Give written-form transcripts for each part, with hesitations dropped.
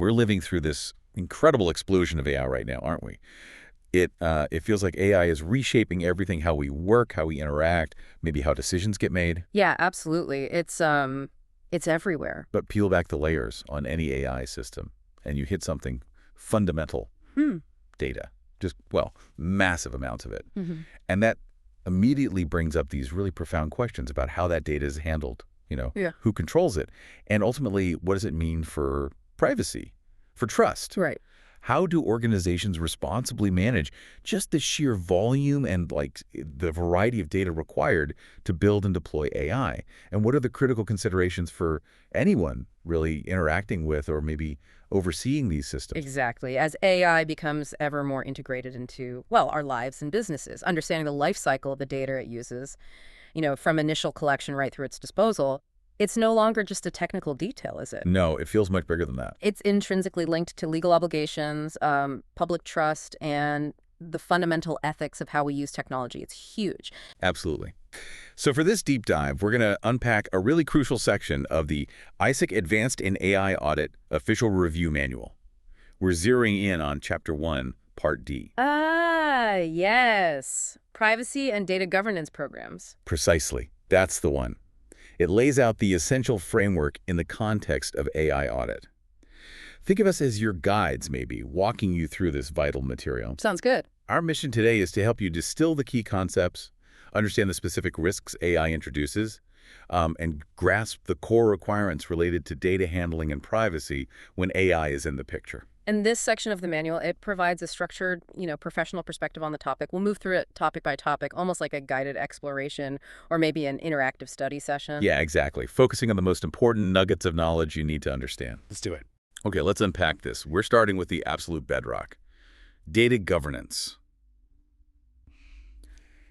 we're living through this incredible explosion of AI right now, aren't we? It feels like AI is reshaping everything, how we work, how we interact, maybe how decisions get made. Yeah, absolutely. It's everywhere. But peel back the layers on any AI system, and you hit something fundamental. Hmm. Data. Just, well, massive amounts of it. Mm-hmm. And that immediately brings up these really profound questions about how that data is handled, Yeah. who controls it, and ultimately, what does it mean for privacy, for trust? Right. How do organizations responsibly manage just the sheer volume and the variety of data required to build and deploy AI? And what are the critical considerations for anyone really interacting with or maybe overseeing these systems? Exactly. As AI becomes ever more integrated into, well, our lives and businesses, understanding the life cycle of the data it uses, from initial collection right through its disposal, it's no longer just a technical detail, is it? No, it feels much bigger than that. It's intrinsically linked to legal obligations, public trust, and the fundamental ethics of how we use technology. It's huge. Absolutely. So for this deep dive, we're going to unpack a really crucial section of the ISAC Advanced in AI Audit Official Review Manual. We're zeroing in on Chapter 1, Part D. Ah, yes. Privacy and data governance programs. Precisely. That's the one. It lays out the essential framework in the context of AI audit. Think of us as your guides, maybe, walking you through this vital material. Sounds good. Our mission today is to help you distill the key concepts, understand the specific risks AI introduces, and grasp the core requirements related to data handling and privacy when AI is in the picture. In this section of the manual, it provides a structured, professional perspective on the topic. We'll move through it topic by topic, almost like a guided exploration or maybe an interactive study session. Yeah, exactly. Focusing on the most important nuggets of knowledge you need to understand. Let's do it. Okay, let's unpack this. We're starting with the absolute bedrock. Data governance.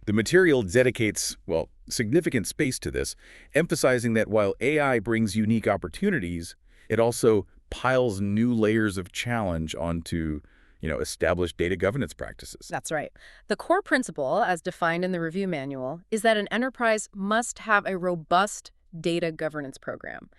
The material dedicates, well, significant space to this, emphasizing that while AI brings unique opportunities, it also piles new layers of challenge onto, established data governance practices. That's right. The core principle, as defined in the review manual, is that an enterprise must have a robust data governance program.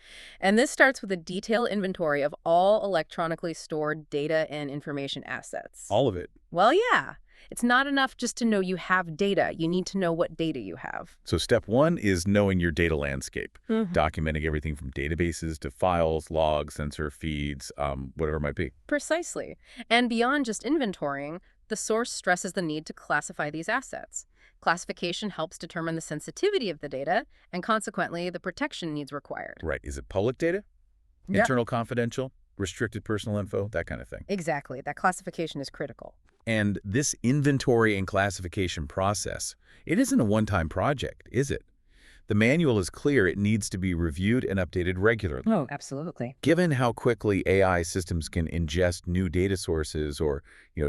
And this starts with a detailed inventory of all electronically stored data and information assets. All of it. Well, yeah. It's not enough just to know you have data. You need to know what data you have. So step one is knowing your data landscape, Mm-hmm. documenting everything from databases to files, logs, sensor feeds, whatever it might be. Precisely. And beyond just inventorying, the source stresses the need to classify these assets. Classification helps determine the sensitivity of the data and consequently the protection needs required. Right. Is it public data? Yep. Internal confidential? Restricted personal info? That kind of thing. Exactly. That classification is critical. And this inventory and classification process, it isn't a one-time project, is it? The manual is clear it needs to be reviewed and updated regularly. Oh, absolutely. Given how quickly AI systems can ingest new data sources or,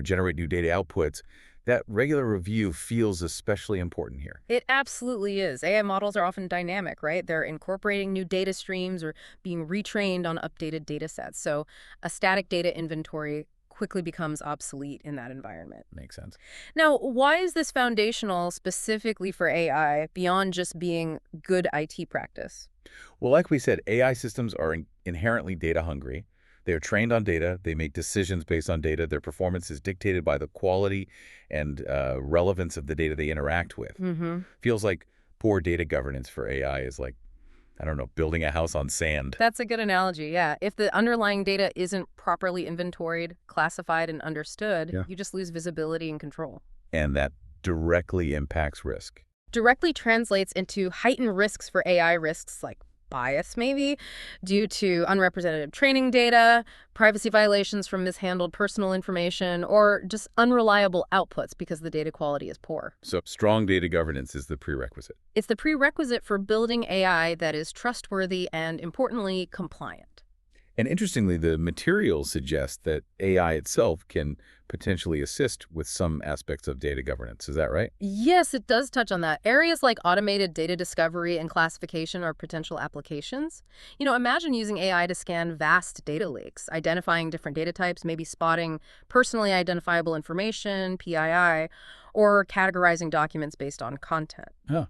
generate new data outputs, that regular review feels especially important here. It absolutely is. AI models are often dynamic, right? They're incorporating new data streams or being retrained on updated data sets. So a static data inventory quickly becomes obsolete in that environment. Makes sense. Now, why is this foundational specifically for AI beyond just being good IT practice? Well, like we said, AI systems are inherently data hungry. They are trained on data. They make decisions based on data. Their performance is dictated by the quality and relevance of the data they interact with. Mm-hmm. Feels like poor data governance for AI is like, I don't know, building a house on sand. That's a good analogy, yeah. If the underlying data isn't properly inventoried, classified, and understood, Yeah. you just lose visibility and control. And that directly impacts risk. Directly translates into heightened risks for AI, risks like bias maybe, due to unrepresentative training data, privacy violations from mishandled personal information, or just unreliable outputs because the data quality is poor. So strong data governance is the prerequisite. It's the prerequisite for building AI that is trustworthy and, importantly, compliant. And interestingly, the materials suggest that AI itself can potentially assist with some aspects of data governance. Is that right? Yes, it does touch on that. Areas like automated data discovery and classification are potential applications. Imagine using AI to scan vast data lakes, identifying different data types, maybe spotting personally identifiable information, PII, or categorizing documents based on content. Huh.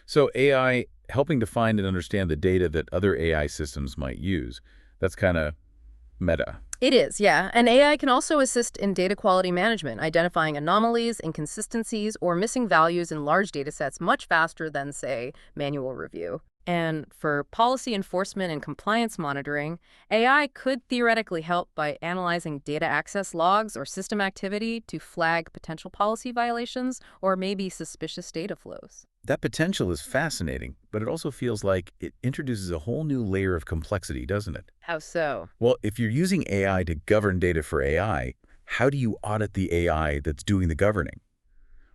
So AI helping to find and understand the data that other AI systems might use. That's kind of meta. It is, yeah. And AI can also assist in data quality management, identifying anomalies, inconsistencies, or missing values in large data sets much faster than, say, manual review. And for policy enforcement and compliance monitoring, AI could theoretically help by analyzing data access logs or system activity to flag potential policy violations or maybe suspicious data flows. That potential is fascinating, but it also feels like it introduces a whole new layer of complexity, doesn't it? How so? Well, if you're using AI to govern data for AI, how do you audit the AI that's doing the governing?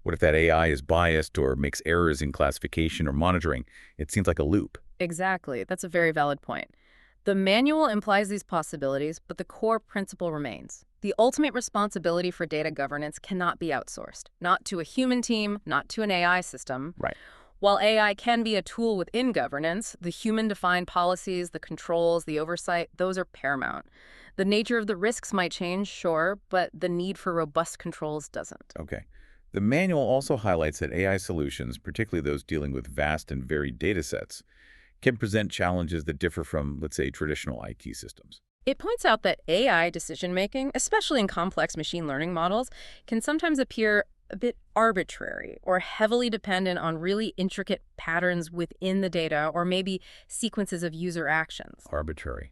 What if that AI is biased or makes errors in classification or monitoring? It seems like a loop. Exactly. That's a very valid point. The manual implies these possibilities, but the core principle remains. The ultimate responsibility for data governance cannot be outsourced, not to a human team, not to an AI system. Right. While AI can be a tool within governance, the human-defined policies, the controls, the oversight, those are paramount. The nature of the risks might change, sure, but the need for robust controls doesn't. Okay. The manual also highlights that AI solutions, particularly those dealing with vast and varied data sets, can present challenges that differ from, let's say, traditional IT systems. It points out that AI decision-making, especially in complex machine learning models, can sometimes appear a bit arbitrary or heavily dependent on really intricate patterns within the data or maybe sequences of user actions. Arbitrary.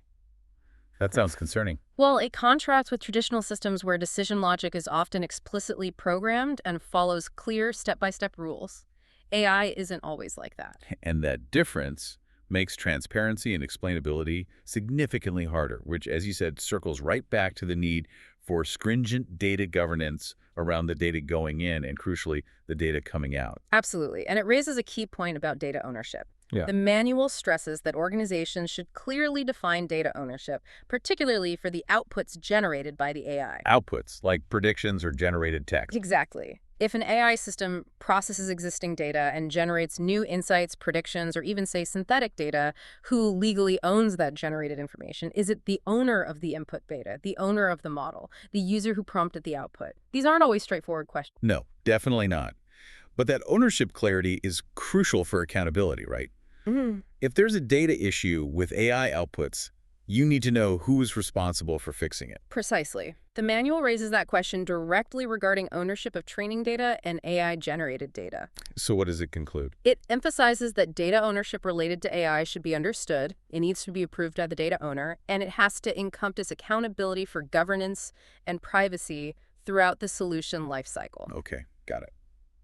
That sounds concerning. Well, it contrasts with traditional systems where decision logic is often explicitly programmed and follows clear step-by-step rules. AI isn't always like that. And that difference makes transparency and explainability significantly harder, which, as you said, circles right back to the need for stringent data governance around the data going in and, crucially, the data coming out. Absolutely. And it raises a key point about data ownership. Yeah. The manual stresses that organizations should clearly define data ownership, particularly for the outputs generated by the AI. Outputs, like predictions or generated text. Exactly. If an AI system processes existing data and generates new insights, predictions, or even, say, synthetic data, who legally owns that generated information? Is it the owner of the input data, the owner of the model, the user who prompted the output? These aren't always straightforward questions. No, definitely not. But that ownership clarity is crucial for accountability, right? Mhm. If there's a data issue with AI outputs, you need to know who is responsible for fixing it. Precisely. The manual raises that question directly regarding ownership of training data and AI-generated data. So what does it conclude? It emphasizes that data ownership related to AI should be understood, it needs to be approved by the data owner, and it has to encompass accountability for governance and privacy throughout the solution lifecycle. Okay, got it.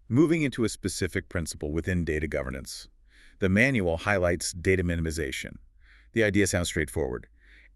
Moving into a specific principle within data governance, the manual highlights data minimization. The idea sounds straightforward.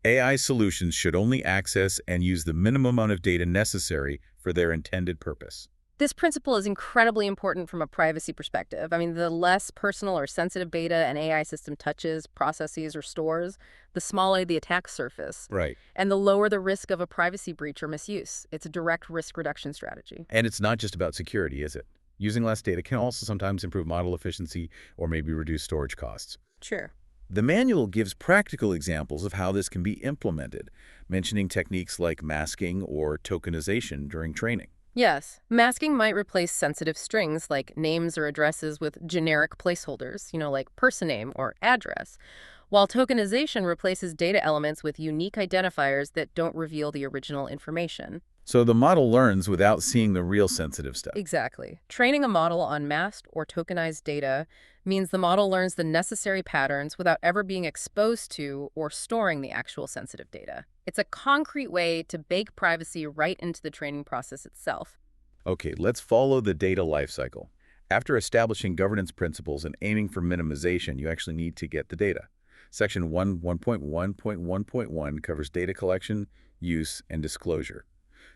AI solutions should only access and use the minimum amount of data necessary for their intended purpose. This principle is incredibly important from a privacy perspective. I mean, the less personal or sensitive data an AI system touches, processes, or stores, the smaller the attack surface, Right. and the lower the risk of a privacy breach or misuse. It's a direct risk reduction strategy. And it's not just about security, is it? Using less data can also sometimes improve model efficiency or maybe reduce storage costs. Sure. The manual gives practical examples of how this can be implemented, mentioning techniques like masking or tokenization during training. Yes, masking might replace sensitive strings like names or addresses with generic placeholders, like person name or address, while tokenization replaces data elements with unique identifiers that don't reveal the original information. So the model learns without seeing the real sensitive stuff. Exactly. Training a model on masked or tokenized data means the model learns the necessary patterns without ever being exposed to or storing the actual sensitive data. It's a concrete way to bake privacy right into the training process itself. Okay, let's follow the data lifecycle. After establishing governance principles and aiming for minimization, you actually need to get the data. Section 1.1.1.1 covers data collection, use, and disclosure.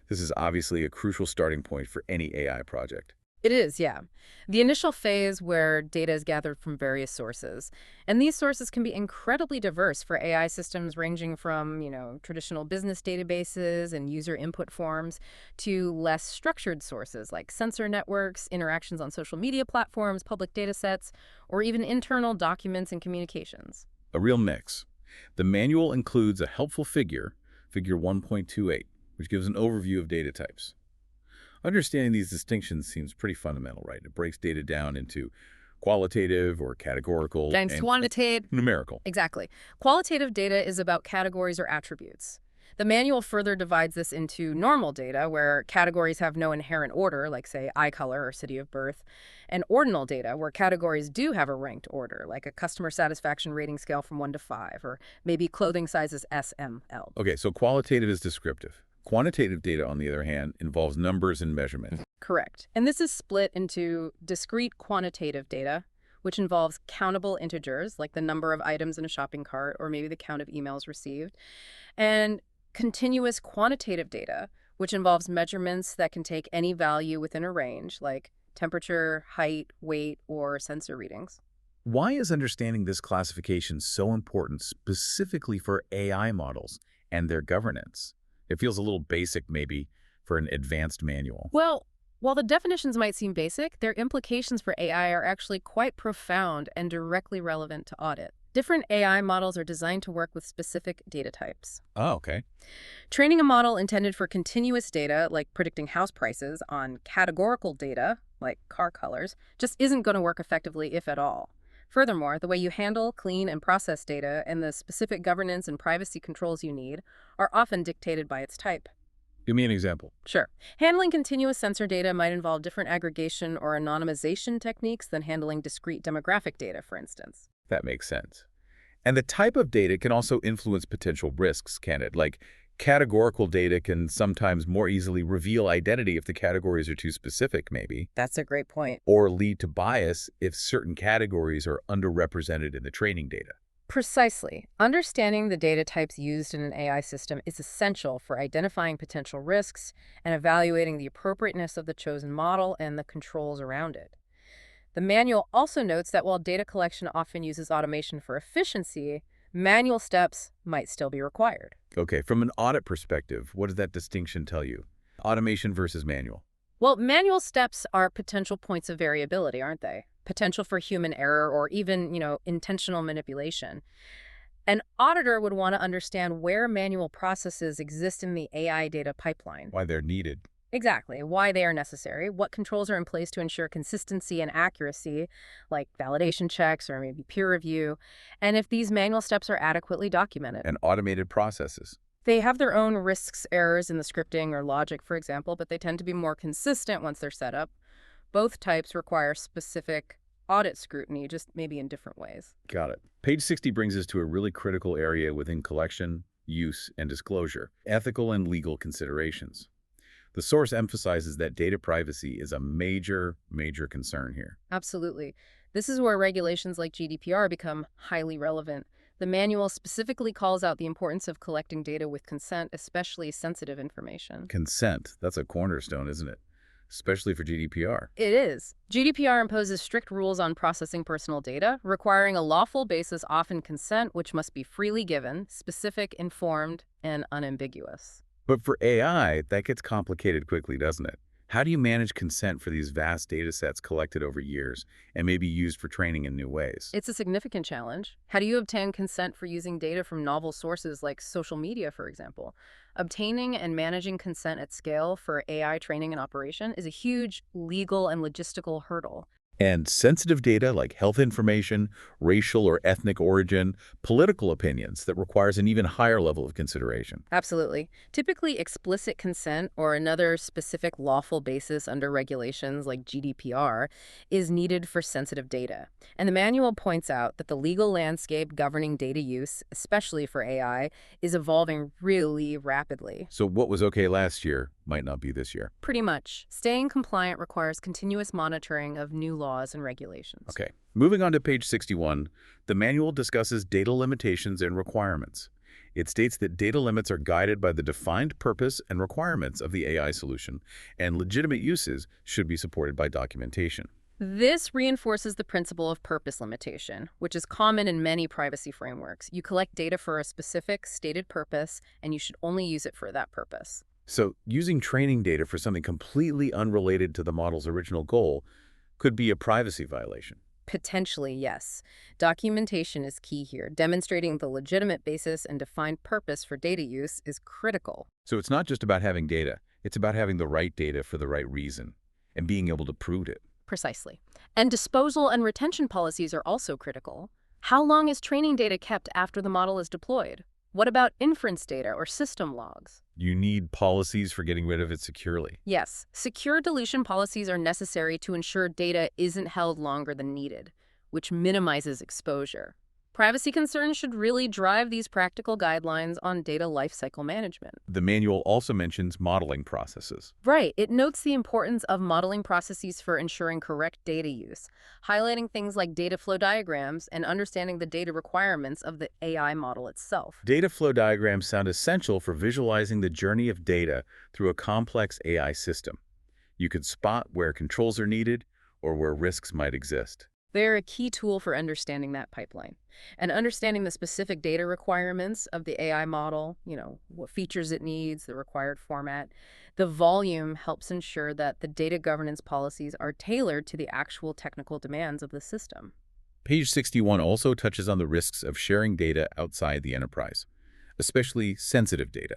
This is obviously a crucial starting point for any AI project. It is, yeah. The initial phase where data is gathered from various sources. And these sources can be incredibly diverse for AI systems ranging from, traditional business databases and user input forms to less structured sources like sensor networks, interactions on social media platforms, public data sets, or even internal documents and communications. A real mix. The manual includes a helpful figure, figure 1.28, which gives an overview of data types. Understanding these distinctions seems pretty fundamental, right? It breaks data down into qualitative or categorical And quantitative. numerical. Exactly. Qualitative data is about categories or attributes. The manual further divides this into normal data, where categories have no inherent order, like, say, eye color or city of birth, and ordinal data, where categories do have a ranked order, like a customer satisfaction rating scale from 1 to 5, or maybe clothing sizes S, M, L. Okay, so qualitative is descriptive. Quantitative data, on the other hand, involves numbers and measurement. Correct. And this is split into discrete quantitative data, which involves countable integers, like the number of items in a shopping cart or maybe the count of emails received, and continuous quantitative data, which involves measurements that can take any value within a range, like temperature, height, weight, or sensor readings. Why is understanding this classification so important specifically for AI models and their governance? It feels a little basic, maybe, for an advanced manual. Well, while the definitions might seem basic, their implications for AI are actually quite profound and directly relevant to audit. Different AI models are designed to work with specific data types. Oh, okay. Training a model intended for continuous data, like predicting house prices, on categorical data, like car colors, just isn't going to work effectively, if at all. Furthermore, the way you handle, clean, and process data and the specific governance and privacy controls you need are often dictated by its type. Give me an example. Sure. Handling continuous sensor data might involve different aggregation or anonymization techniques than handling discrete demographic data, for instance. That makes sense. And the type of data can also influence potential risks, can it? Like, categorical data can sometimes more easily reveal identity if the categories are too specific, maybe, That's a great point. or lead to bias if certain categories are underrepresented in the training data. Precisely. Understanding the data types used in an AI system is essential for identifying potential risks and evaluating the appropriateness of the chosen model and the controls around it. The manual also notes that while data collection often uses automation for efficiency, manual steps might still be required. Okay, from an audit perspective, what does that distinction tell you? Automation versus manual. Well, manual steps are potential points of variability, aren't they? Potential for human error or even, intentional manipulation. An auditor would want to understand where manual processes exist in the AI data pipeline. Why they're needed. Exactly, why they are necessary, what controls are in place to ensure consistency and accuracy, like validation checks or maybe peer review, and if these manual steps are adequately documented. And automated processes. They have their own risks, errors in the scripting or logic, for example, but they tend to be more consistent once they're set up. Both types require specific audit scrutiny, just maybe in different ways. Got it. Page 60 brings us to a really critical area within collection, use, and disclosure, ethical and legal considerations. The source emphasizes that data privacy is a major, major concern here. Absolutely. This is where regulations like GDPR become highly relevant. The manual specifically calls out the importance of collecting data with consent, especially sensitive information. Consent, that's a cornerstone, isn't it? Especially for GDPR. It is. GDPR imposes strict rules on processing personal data, requiring a lawful basis, often consent, which must be freely given, specific, informed, and unambiguous. But for AI, that gets complicated quickly, doesn't it? How do you manage consent for these vast data sets collected over years and maybe used for training in new ways? It's a significant challenge. How do you obtain consent for using data from novel sources like social media, for example? Obtaining and managing consent at scale for AI training and operation is a huge legal and logistical hurdle. And sensitive data like health information, racial or ethnic origin, political opinions that requires an even higher level of consideration. Absolutely. Typically, explicit consent or another specific lawful basis under regulations like GDPR is needed for sensitive data. And the manual points out that the legal landscape governing data use, especially for AI, is evolving really rapidly. So what was okay last year might not be this year. Pretty much. Staying compliant requires continuous monitoring of new laws and regulations. Okay. Moving on to page 61, the manual discusses data limitations and requirements. It states that data limits are guided by the defined purpose and requirements of the AI solution, and legitimate uses should be supported by documentation. This reinforces the principle of purpose limitation, which is common in many privacy frameworks. You collect data for a specific, stated purpose, and you should only use it for that purpose. So using training data for something completely unrelated to the model's original goal could be a privacy violation. Potentially, yes. Documentation is key here. Demonstrating the legitimate basis and defined purpose for data use is critical. So it's not just about having data. It's about having the right data for the right reason and being able to prove it. Precisely. And disposal and retention policies are also critical. How long is training data kept after the model is deployed? What about inference data or system logs? You need policies for getting rid of it securely. Yes, secure deletion policies are necessary to ensure data isn't held longer than needed, which minimizes exposure. Privacy concerns should really drive these practical guidelines on data lifecycle management. The manual also mentions modeling processes. Right, it notes the importance of modeling processes for ensuring correct data use, highlighting things like data flow diagrams and understanding the data requirements of the AI model itself. Data flow diagrams sound essential for visualizing the journey of data through a complex AI system. You can spot where controls are needed or where risks might exist. They're a key tool for understanding that pipeline. And understanding the specific data requirements of the AI model, what features it needs, the required format, the volume helps ensure that the data governance policies are tailored to the actual technical demands of the system. Page 61 also touches on the risks of sharing data outside the enterprise, especially sensitive data.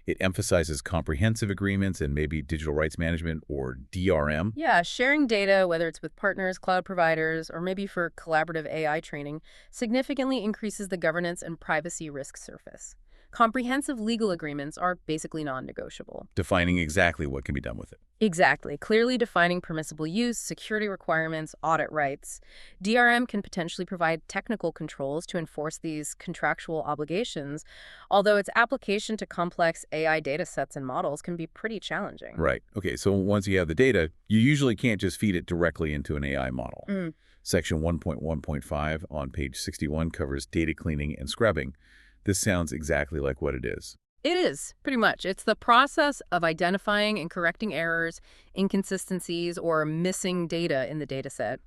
It emphasizes comprehensive agreements and maybe digital rights management or DRM. Yeah, sharing data, whether it's with partners, cloud providers, or maybe for collaborative AI training, significantly increases the governance and privacy risk surface. Comprehensive legal agreements are basically non-negotiable. Defining exactly what can be done with it. Exactly. Clearly defining permissible use, security requirements, audit rights. DRM can potentially provide technical controls to enforce these contractual obligations, although its application to complex AI datasets and models can be pretty challenging. Right. Okay, so once you have the data, you usually can't just feed it directly into an AI model. Section 1.1.5 on page 61 covers data cleaning and scrubbing. This sounds exactly like what it is. It is, pretty much. It's the process of identifying and correcting errors, inconsistencies, or missing data in the dataset.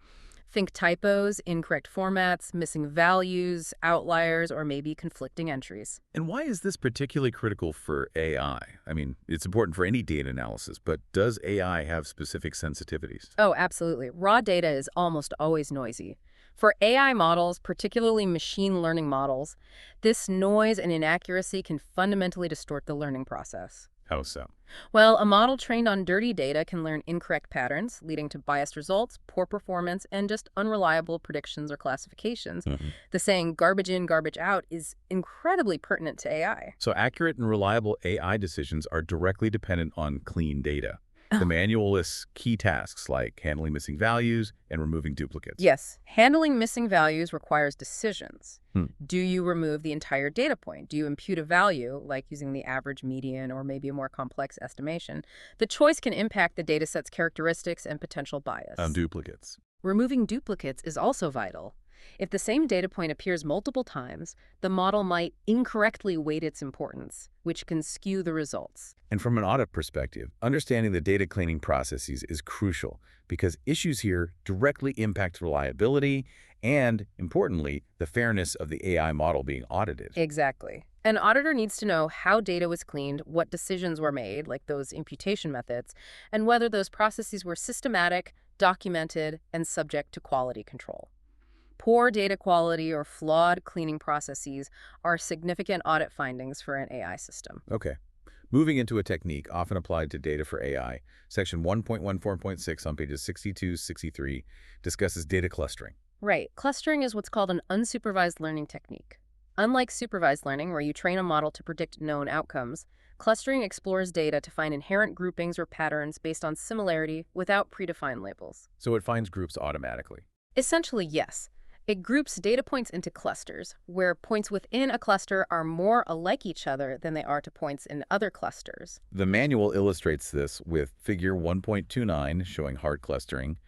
Think typos, incorrect formats, missing values, outliers, or maybe conflicting entries. And why is this particularly critical for AI? I mean, it's important for any data analysis, but does AI have specific sensitivities? Oh, absolutely. Raw data is almost always noisy. For AI models, particularly machine learning models, this noise and inaccuracy can fundamentally distort the learning process. How so? Well, a model trained on dirty data can learn incorrect patterns, leading to biased results, poor performance, and just unreliable predictions or classifications. The saying garbage in, garbage out is incredibly pertinent to AI. So accurate and reliable AI decisions are directly dependent on clean data. The manual lists key tasks like handling missing values and removing duplicates. Yes, handling missing values requires decisions. Do you remove the entire data point? Do you impute a value, like using the average, median, or maybe a more complex estimation? The choice can impact the dataset's characteristics and potential bias. Duplicates. Removing duplicates is also vital. If the same data point appears multiple times, the model might incorrectly weight its importance, which can skew the results. And from an audit perspective, understanding the data cleaning processes is crucial because issues here directly impact reliability and, importantly, the fairness of the AI model being audited. Exactly. An auditor needs to know how data was cleaned, what decisions were made, like those imputation methods, and whether those processes were systematic, documented, and subject to quality control. Poor data quality or flawed cleaning processes are significant audit findings for an AI system. Okay. Moving into a technique often applied to data for AI, section 1.14.6 on pages 62-63 discusses data clustering. Right. Clustering is what's called an unsupervised learning technique. Unlike supervised learning, where you train a model to predict known outcomes, clustering explores data to find inherent groupings or patterns based on similarity without predefined labels. So it finds groups automatically. Essentially, yes. It groups data points into clusters, where points within a cluster are more alike each other than they are to points in other clusters. The manual illustrates this with figure 1.29 showing hard clustering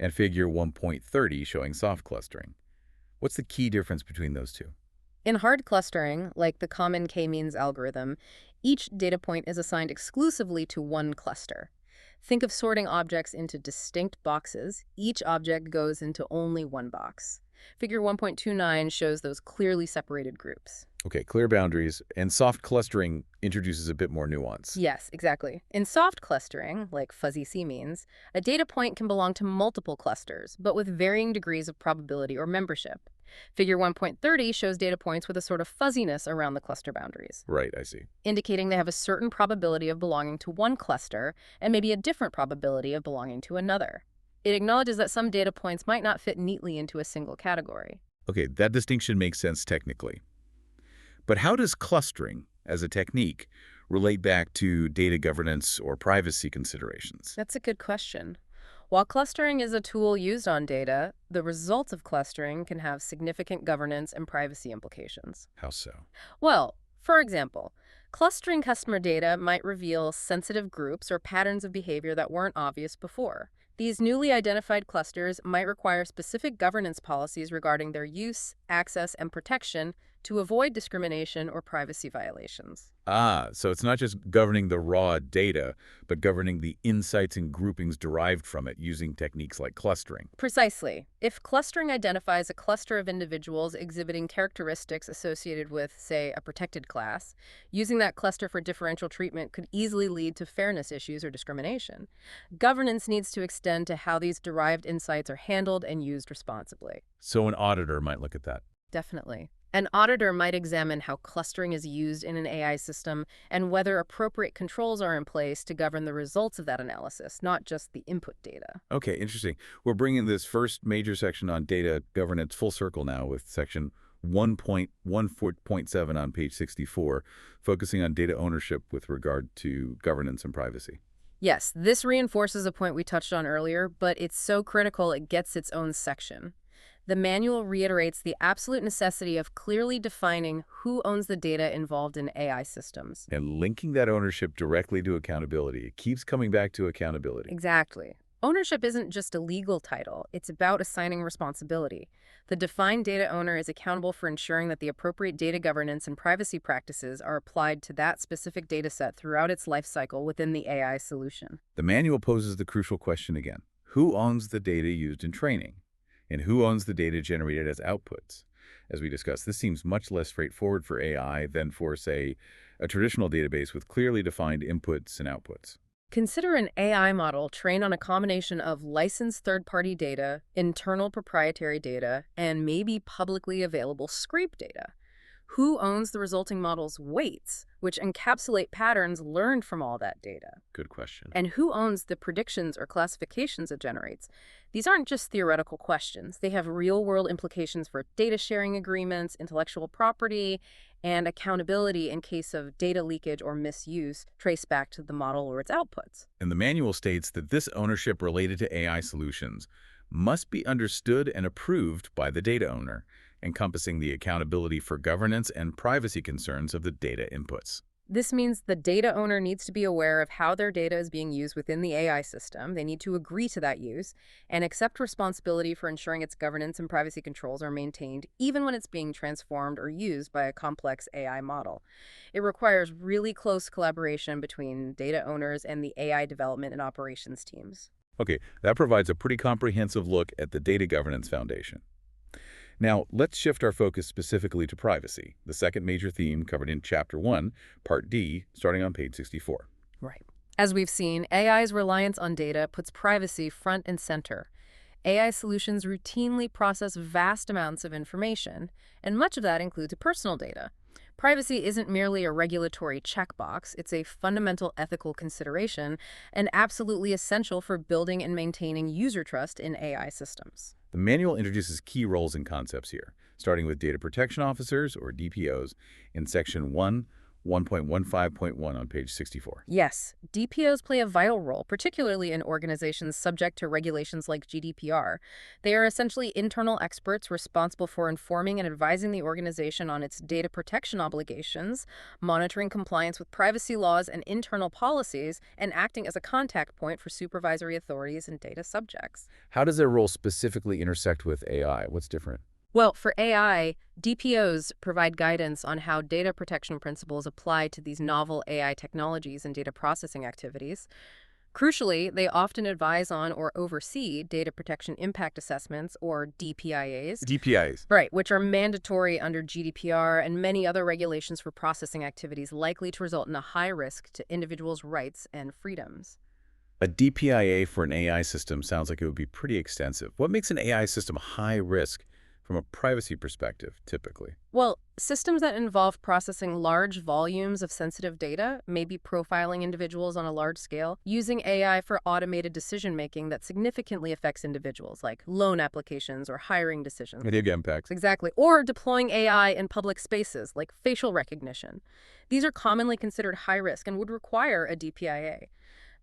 and figure 1.30 showing soft clustering. What's the key difference between those two? In hard clustering, like the common k-means algorithm, each data point is assigned exclusively to one cluster. Think of sorting objects into distinct boxes. Each object goes into only one box. Figure 1.29 shows those clearly separated groups. Okay, clear boundaries, and soft clustering introduces a bit more nuance. Yes, exactly. In soft clustering, like fuzzy c-means, a data point can belong to multiple clusters, but with varying degrees of probability or membership. Figure 1.30 shows data points with a sort of fuzziness around the cluster boundaries. Right, I see. Indicating they have a certain probability of belonging to one cluster and maybe a different probability of belonging to another. It acknowledges that some data points might not fit neatly into a single category. Okay, that distinction makes sense technically. But how does clustering, as a technique, relate back to data governance or privacy considerations? That's a good question. While clustering is a tool used on data, the results of clustering can have significant governance and privacy implications. How so? Well, for example, clustering customer data might reveal sensitive groups or patterns of behavior that weren't obvious before. These newly identified clusters might require specific governance policies regarding their use, access, and protection to avoid discrimination or privacy violations. Ah, so it's not just governing the raw data, but governing the insights and groupings derived from it using techniques like clustering. Precisely. If clustering identifies a cluster of individuals exhibiting characteristics associated with, say, a protected class, using that cluster for differential treatment could easily lead to fairness issues or discrimination. Governance needs to extend to how these derived insights are handled and used responsibly. So an auditor might look at that. Definitely. An auditor might examine how clustering is used in an AI system and whether appropriate controls are in place to govern the results of that analysis, not just the input data. Okay, interesting. We're bringing this first major section on data governance full circle now with section 1.14.7 on page 64, focusing on data ownership with regard to governance and privacy. Yes, this reinforces a point we touched on earlier, but it's so critical it gets its own section. The manual reiterates the absolute necessity of clearly defining who owns the data involved in AI systems. And linking that ownership directly to accountability. It keeps coming back to accountability. Exactly. Ownership isn't just a legal title, it's about assigning responsibility. The defined data owner is accountable for ensuring that the appropriate data governance and privacy practices are applied to that specific dataset throughout its life cycle within the AI solution. The manual poses the crucial question again. Who owns the data used in training? And who owns the data generated as outputs? As we discussed, this seems much less straightforward for AI than for, say, a traditional database with clearly defined inputs and outputs. Consider an AI model trained on a combination of licensed third-party data, internal proprietary data, and maybe publicly available scrape data. Who owns the resulting model's weights, which encapsulate patterns learned from all that data? Good question. And who owns the predictions or classifications it generates? These aren't just theoretical questions. They have real-world implications for data sharing agreements, intellectual property, and accountability in case of data leakage or misuse traced back to the model or its outputs. And the manual states that this ownership related to AI solutions must be understood and approved by the data owner, encompassing the accountability for governance and privacy concerns of the data inputs. This means the data owner needs to be aware of how their data is being used within the AI system. They need to agree to that use and accept responsibility for ensuring its governance and privacy controls are maintained, even when it's being transformed or used by a complex AI model. It requires really close collaboration between data owners and the AI development and operations teams. Okay, that provides a pretty comprehensive look at the data governance foundation. Now, let's shift our focus specifically to privacy, the second major theme covered in Chapter 1, Part D, starting on page 64. Right. As we've seen, AI's reliance on data puts privacy front and center. AI solutions routinely process vast amounts of information, and much of that includes personal data. Privacy isn't merely a regulatory checkbox, it's a fundamental ethical consideration and absolutely essential for building and maintaining user trust in AI systems. The manual introduces key roles and concepts here, starting with data protection officers, or DPOs, in Section 1.15.1 on page 64. Yes, DPOs play a vital role, particularly in organizations subject to regulations like GDPR. They are essentially internal experts responsible for informing and advising the organization on its data protection obligations, monitoring compliance with privacy laws and internal policies, and acting as a contact point for supervisory authorities and data subjects. How does their role specifically intersect with AI? What's different? Well, for AI, DPOs provide guidance on how data protection principles apply to these novel AI technologies and data processing activities. Crucially, they often advise on or oversee data protection impact assessments, or DPIAs. DPIs. Right, which are mandatory under GDPR and many other regulations for processing activities likely to result in a high risk to individuals' rights and freedoms. A DPIA for an AI system sounds like it would be pretty extensive. What makes an AI system high risk from a privacy perspective, typically? Well, systems that involve processing large volumes of sensitive data, maybe profiling individuals on a large scale, using AI for automated decision-making that significantly affects individuals, like loan applications or hiring decisions. Video impacts. Exactly. Or deploying AI in public spaces, like facial recognition. These are commonly considered high risk and would require a DPIA.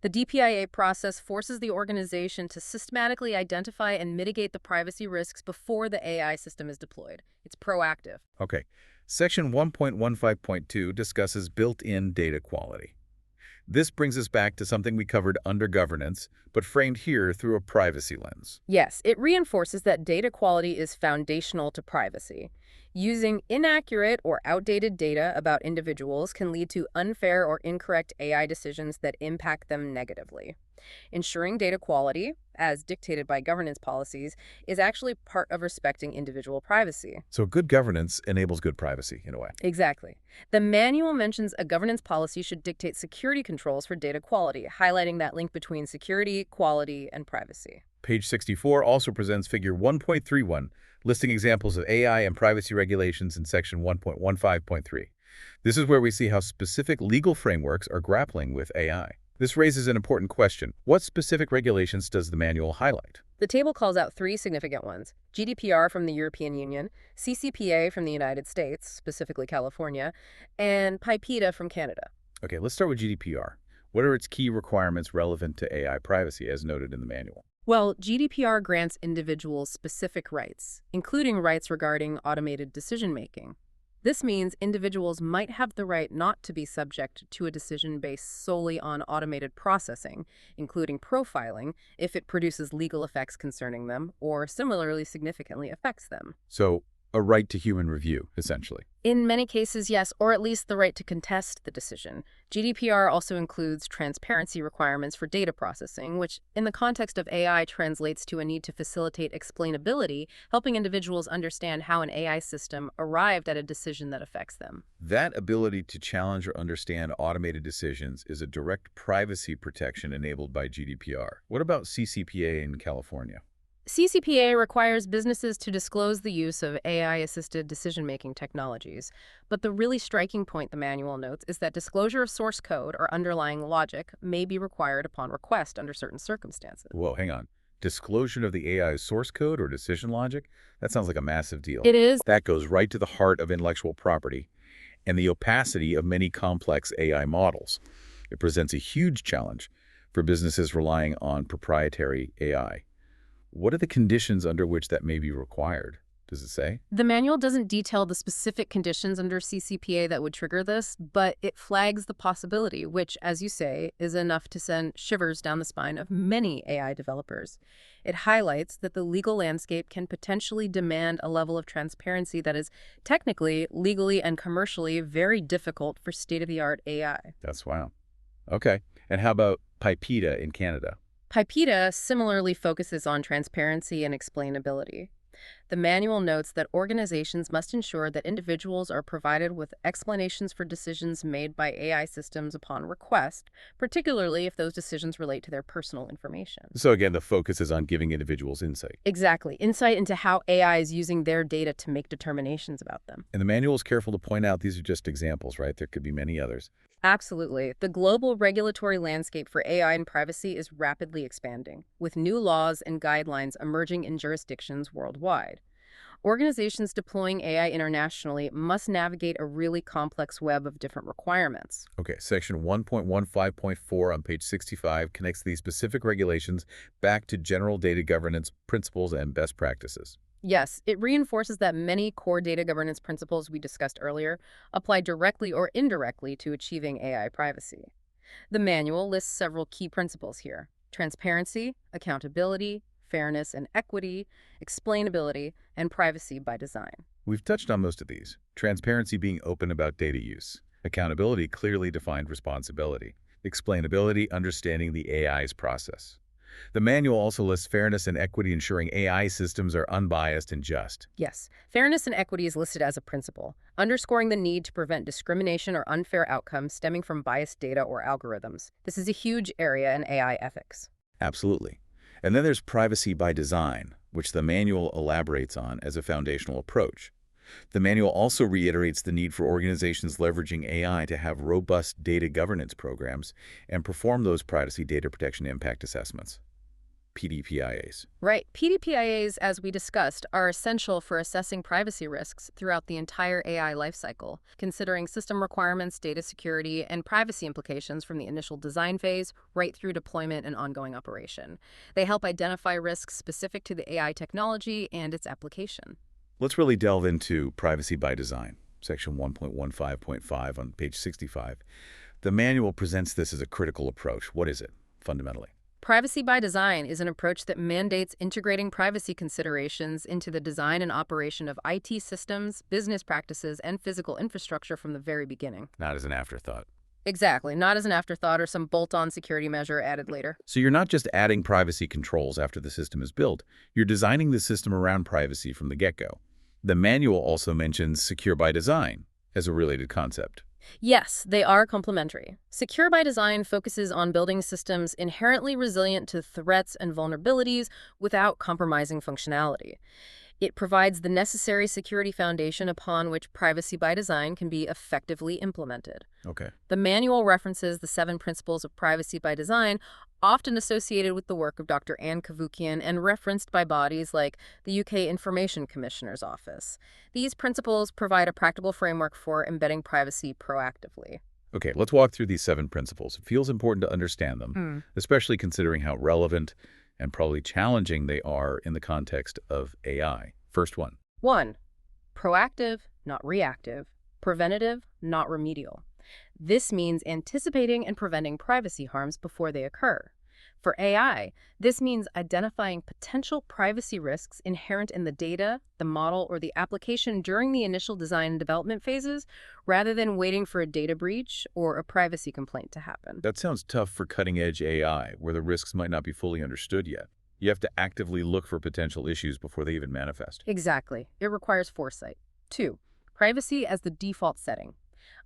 The DPIA process forces the organization to systematically identify and mitigate the privacy risks before the AI system is deployed. It's proactive. Okay. Section 1.15.2 discusses built-in data quality. This brings us back to something we covered under governance, but framed here through a privacy lens. Yes, it reinforces that data quality is foundational to privacy. Using inaccurate or outdated data about individuals can lead to unfair or incorrect AI decisions that impact them negatively. Ensuring data quality, as dictated by governance policies, is actually part of respecting individual privacy. So good governance enables good privacy, in a way. Exactly. The manual mentions a governance policy should dictate security controls for data quality, highlighting that link between security, quality, and privacy. Page 64 also presents Figure 1.31, listing examples of AI and privacy regulations in Section 1.15.3. This is where we see how specific legal frameworks are grappling with AI. This raises an important question. What specific regulations does the manual highlight? The table calls out three significant ones: GDPR from the European Union, CCPA from the United States, specifically California, and PIPEDA from Canada. Okay, let's start with GDPR. What are its key requirements relevant to AI privacy, as noted in the manual? Well, GDPR grants individuals specific rights, including rights regarding automated decision-making. This means individuals might have the right not to be subject to a decision based solely on automated processing, including profiling, if it produces legal effects concerning them or similarly significantly affects them. So, a right to human review, essentially. In many cases, yes, or at least the right to contest the decision. GDPR also includes transparency requirements for data processing, which, in the context of AI, translates to a need to facilitate explainability, helping individuals understand how an AI system arrived at a decision that affects them. That ability to challenge or understand automated decisions is a direct privacy protection enabled by GDPR. What about CCPA in California? CCPA requires businesses to disclose the use of AI-assisted decision-making technologies. But the really striking point the manual notes is that disclosure of source code or underlying logic may be required upon request under certain circumstances. Whoa, hang on. Disclosure of the AI's source code or decision logic? That sounds like a massive deal. It is. That goes right to the heart of intellectual property and the opacity of many complex AI models. It presents a huge challenge for businesses relying on proprietary AI. What are the conditions under which that may be required? Does it say? The manual doesn't detail the specific conditions under CCPA that would trigger this, but it flags the possibility, which, as you say, is enough to send shivers down the spine of many AI developers. It highlights that the legal landscape can potentially demand a level of transparency that is technically, legally, and commercially very difficult for state-of-the-art AI. That's wow. Okay. And how about PIPEDA in Canada? PIPEDA similarly focuses on transparency and explainability. The manual notes that organizations must ensure that individuals are provided with explanations for decisions made by AI systems upon request, particularly if those decisions relate to their personal information. So again, the focus is on giving individuals insight. Exactly. Insight into how AI is using their data to make determinations about them. And the manual is careful to point out these are just examples, right? There could be many others. Absolutely. The global regulatory landscape for AI and privacy is rapidly expanding, with new laws and guidelines emerging in jurisdictions worldwide. Organizations deploying AI internationally must navigate a really complex web of different requirements. Okay, section 1.15.4 on page 65 connects these specific regulations back to general data governance principles and best practices. Yes, it reinforces that many core data governance principles we discussed earlier apply directly or indirectly to achieving AI privacy. The manual lists several key principles here: transparency, accountability, fairness and equity, explainability, and privacy by design. We've touched on most of these. Transparency being open about data use. Accountability, clearly defined responsibility. Explainability, understanding the AI's process. The manual also lists fairness and equity, ensuring AI systems are unbiased and just. Yes, fairness and equity is listed as a principle, underscoring the need to prevent discrimination or unfair outcomes stemming from biased data or algorithms. This is a huge area in AI ethics. Absolutely. And then there's privacy by design, which the manual elaborates on as a foundational approach. The manual also reiterates the need for organizations leveraging AI to have robust data governance programs and perform those privacy data protection impact assessments, PDPIAs. Right. PDPIAs, as we discussed, are essential for assessing privacy risks throughout the entire AI lifecycle, considering system requirements, data security, and privacy implications from the initial design phase right through deployment and ongoing operation. They help identify risks specific to the AI technology and its application. Let's really delve into privacy by design, section 1.15.5 on page 65. The manual presents this as a critical approach. What is it, fundamentally? Privacy by design is an approach that mandates integrating privacy considerations into the design and operation of IT systems, business practices, and physical infrastructure from the very beginning. Not as an afterthought. Exactly, not as an afterthought or some bolt-on security measure added later. So you're not just adding privacy controls after the system is built. You're designing the system around privacy from the get-go. The manual also mentions secure by design as a related concept. Yes, they are complementary. Secure by Design focuses on building systems inherently resilient to threats and vulnerabilities without compromising functionality. It provides the necessary security foundation upon which Privacy by Design can be effectively implemented. Okay. The manual references the 7 principles of Privacy by Design, often associated with the work of Dr. Anne Cavoukian and referenced by bodies like the UK Information Commissioner's Office. These principles provide a practical framework for embedding privacy proactively. Okay, let's walk through these 7 principles. It feels important to understand them, especially considering how relevant and probably challenging they are in the context of AI. First one. 1. Proactive, not reactive. Preventative, not remedial. This means anticipating and preventing privacy harms before they occur. For AI, this means identifying potential privacy risks inherent in the data, the model, or the application during the initial design and development phases, rather than waiting for a data breach or a privacy complaint to happen. That sounds tough for cutting-edge AI, where the risks might not be fully understood yet. You have to actively look for potential issues before they even manifest. Exactly. It requires foresight. 2. Privacy as the default setting.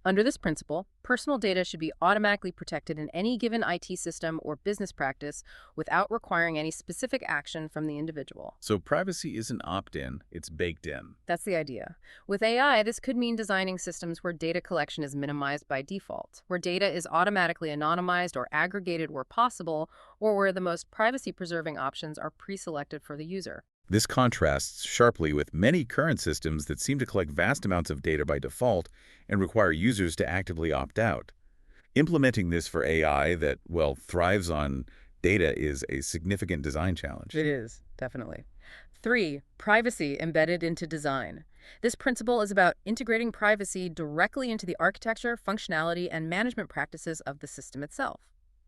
Under this principle, personal data should be automatically protected in any given IT system or business practice without requiring any specific action from the individual. So privacy isn't opt-in, it's baked in. That's the idea. With AI, this could mean designing systems where data collection is minimized by default, where data is automatically anonymized or aggregated where possible, or where the most privacy-preserving options are pre-selected for the user. This contrasts sharply with many current systems that seem to collect vast amounts of data by default and require users to actively opt out. Implementing this for AI that, well, thrives on data is a significant design challenge. It is, definitely. 3. Privacy embedded into design. This principle is about integrating privacy directly into the architecture, functionality, and management practices of the system itself.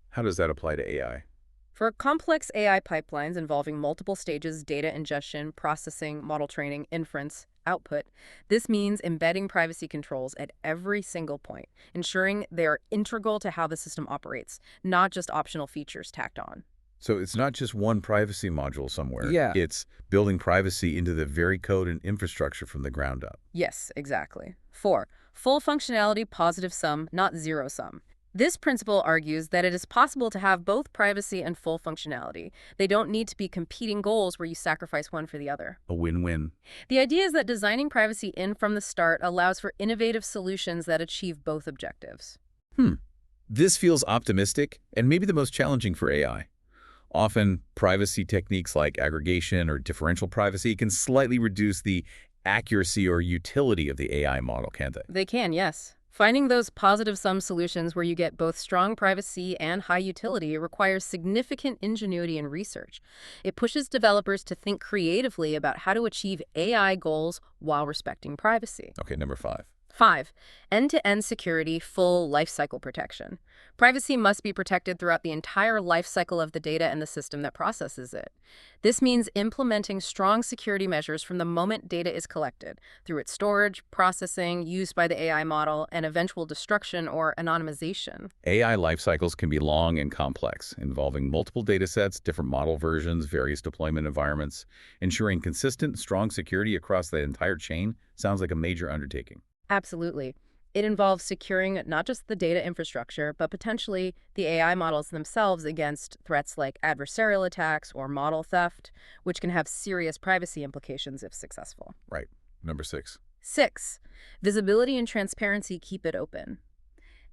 How does that apply to AI? For complex AI pipelines involving multiple stages, data ingestion, processing, model training, inference, output, this means embedding privacy controls at every single point, ensuring they are integral to how the system operates, not just optional features tacked on. So it's not just one privacy module somewhere. Yeah. It's building privacy into the very code and infrastructure from the ground up. Yes, exactly. 4. Full functionality positive sum, not zero sum. This principle argues that it is possible to have both privacy and full functionality. They don't need to be competing goals where you sacrifice one for the other. A win-win. The idea is that designing privacy in from the start allows for innovative solutions that achieve both objectives. This feels optimistic and maybe the most challenging for AI. Often, privacy techniques like aggregation or differential privacy can slightly reduce the accuracy or utility of the AI model, can't they? They can, yes. Finding those positive sum solutions where you get both strong privacy and high utility requires significant ingenuity and research. It pushes developers to think creatively about how to achieve AI goals while respecting privacy. Okay, number 5. 5. End-to-end security, full lifecycle protection. Privacy must be protected throughout the entire lifecycle of the data and the system that processes it. This means implementing strong security measures from the moment data is collected, through its storage, processing, use by the AI model, and eventual destruction or anonymization. AI lifecycles can be long and complex, involving multiple datasets, different model versions, various deployment environments. Ensuring consistent, strong security across the entire chain sounds like a major undertaking. Absolutely. It involves securing not just the data infrastructure, but potentially the AI models themselves against threats like adversarial attacks or model theft, which can have serious privacy implications if successful. Right. Number 6. 6, visibility and transparency keep it open.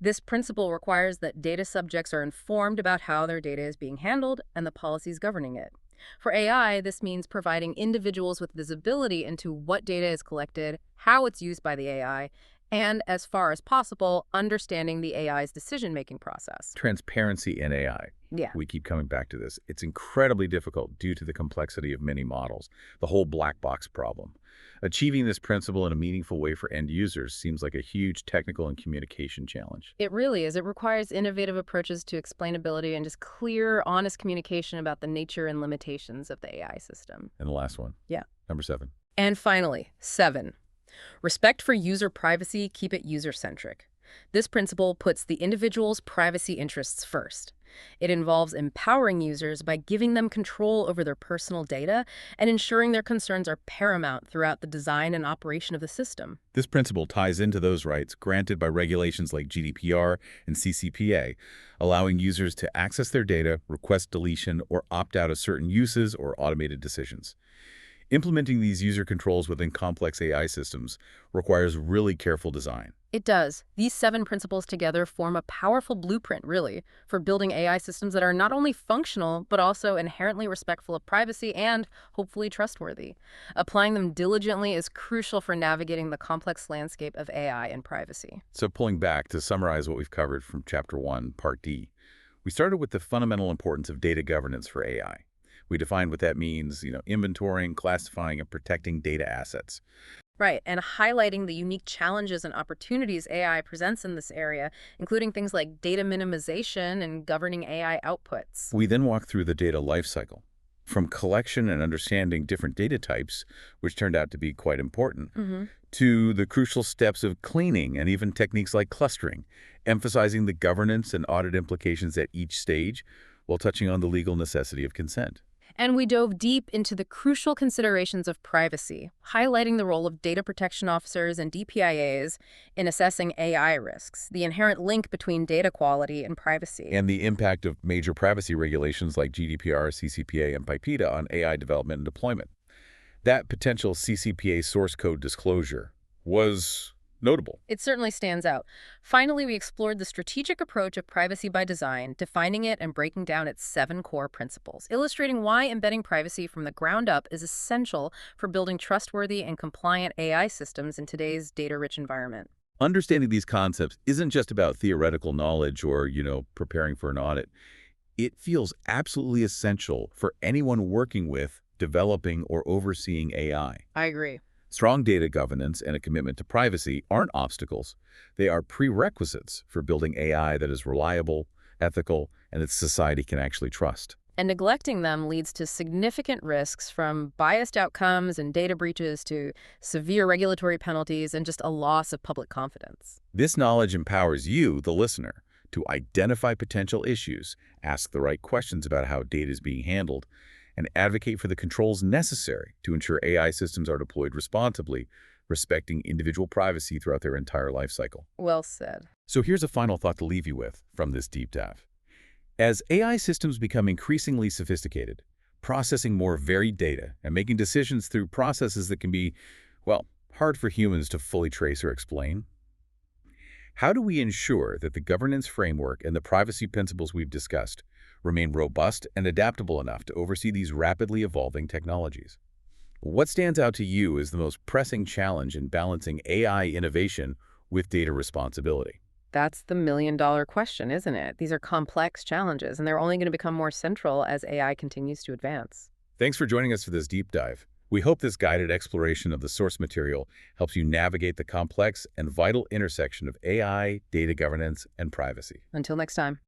This principle requires that data subjects are informed about how their data is being handled and the policies governing it. For AI, this means providing individuals with visibility into what data is collected, how it's used by the AI, and, as far as possible, understanding the AI's decision-making process. Transparency in AI. Yeah. We keep coming back to this. It's incredibly difficult due to the complexity of many models, the whole black box problem. Achieving this principle in a meaningful way for end users seems like a huge technical and communication challenge. It really is. It requires innovative approaches to explainability and just clear, honest communication about the nature and limitations of the AI system. And the last one. Yeah. Number 7. And finally, 7, respect for user privacy, keep it user-centric. This principle puts the individual's privacy interests first. It involves empowering users by giving them control over their personal data and ensuring their concerns are paramount throughout the design and operation of the system. This principle ties into those rights granted by regulations like GDPR and CCPA, allowing users to access their data, request deletion, or opt out of certain uses or automated decisions. Implementing these user controls within complex AI systems requires really careful design. It does. These 7 principles together form a powerful blueprint, really, for building AI systems that are not only functional, but also inherently respectful of privacy and, hopefully, trustworthy. Applying them diligently is crucial for navigating the complex landscape of AI and privacy. So pulling back to summarize what we've covered from Chapter 1, Part D, we started with the fundamental importance of data governance for AI. We defined what that means, inventorying, classifying, and protecting data assets. Right, and highlighting the unique challenges and opportunities AI presents in this area, including things like data minimization and governing AI outputs. We then walked through the data lifecycle, from collection and understanding different data types, which turned out to be quite important, to the crucial steps of cleaning and even techniques like clustering, emphasizing the governance and audit implications at each stage, while touching on the legal necessity of consent. And we dove deep into the crucial considerations of privacy, highlighting the role of data protection officers and DPIAs in assessing AI risks, the inherent link between data quality and privacy. And the impact of major privacy regulations like GDPR, CCPA, and PIPEDA on AI development and deployment. That potential CCPA source code disclosure was notable. It certainly stands out. Finally, we explored the strategic approach of privacy by design, defining it and breaking down its 7 core principles, illustrating why embedding privacy from the ground up is essential for building trustworthy and compliant AI systems in today's data-rich environment. Understanding these concepts isn't just about theoretical knowledge or, preparing for an audit. It feels absolutely essential for anyone working with, developing, or overseeing AI. I agree. Strong data governance and a commitment to privacy aren't obstacles. They are prerequisites for building AI that is reliable, ethical, and that society can actually trust. And neglecting them leads to significant risks, from biased outcomes and data breaches to severe regulatory penalties and just a loss of public confidence. This knowledge empowers you, the listener, to identify potential issues, ask the right questions about how data is being handled, and advocate for the controls necessary to ensure AI systems are deployed responsibly, respecting individual privacy throughout their entire life cycle. Well said. So here's a final thought to leave you with from this deep dive. As AI systems become increasingly sophisticated, processing more varied data and making decisions through processes that can be, hard for humans to fully trace or explain, how do we ensure that the governance framework and the privacy principles we've discussed remain robust and adaptable enough to oversee these rapidly evolving technologies? What stands out to you as the most pressing challenge in balancing AI innovation with data responsibility? That's the million-dollar question, isn't it? These are complex challenges, and they're only going to become more central as AI continues to advance. Thanks for joining us for this deep dive. We hope this guided exploration of the source material helps you navigate the complex and vital intersection of AI, data governance, and privacy. Until next time.